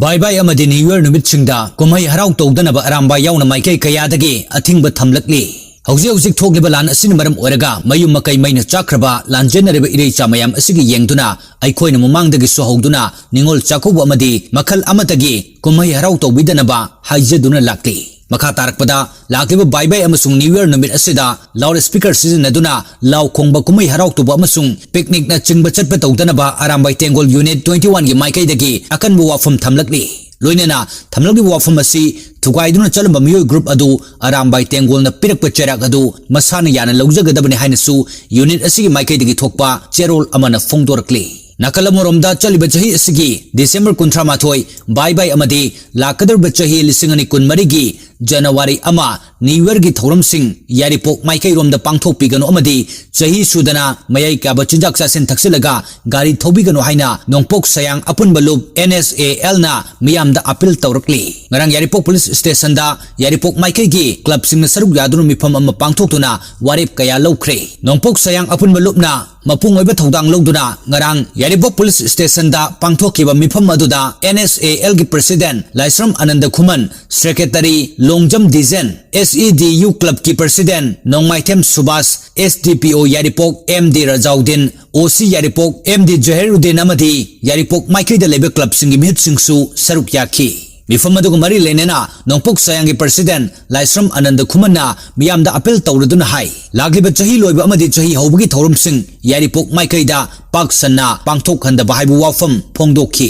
Bye bye amadi New Year numit singda kumhei harau tawdanaba aramba yauna maikai kayadagi athingba thamlakli hauzik thokliba lan asin maram oraga mayum makai maina chakraba lanjenareba irei chamayam asigi yengduna aikhoina mamangdagi sohauduna ningol chakubu amadi makhal amatagi kumhei harau tawbidanaba haijaduna lakli makha tarakpada lakliba bye bye amasung New Year numit asida loud speaker sizinaduna law khongba kumhei harau tuba amasung picnic na chingba chatpa tawdanaba arambai tengol unit 21 gi maikai dagi akanbu wafam thamlakli loinena thamlakli wafam asi thugaiduna chalamba miyoi group adu arambai tengol na pirakpa cherak adu masana yana lawjagadabani hainasu unit asigi maikai dagi thokpa cherol amana phongdorakli Nakalamoromda chaliba chahi asigi December 13 bye bye amadi lakadarba chahi lisingani kunmarigi January ama New Year gi thoram sing yaripok maikai romda pangthok pigano amadi chahi sudana mayai ka bachinjak sasen thaksilaga gari thobigano haina nongpok sayang apun balup NSAL na miyamda appeal tawrakli ngarang yaripok police station da yaripok maikai gi club sing na saruk yadunu mifam ama pangthok tuna warip kaya lawkhre nongpok sayang apun balup na mapung oiba thodang lawduna ngarang yaripok police station da pangthokiba mifam aduda NSAL gi president Laisram Ananda Khuman secretary Longjam Dizen SEDU club ki president Nongmaitem Subas SDPO yaripok MD Rajaudin OC yaripok MD Jahiruddin amadi yaripok maikai da lebe club singi mihut singsu saruk yaki Mifam adugu mari lenena nongpok sayangi president Laisram Ananda Khumanna miyamda appeal tawraduna hai lagliba chahi loiba amadi chahi hawbagi thorum sing yaripok maikai da pak sanna pangthok handaba haibu wafam phongdokhi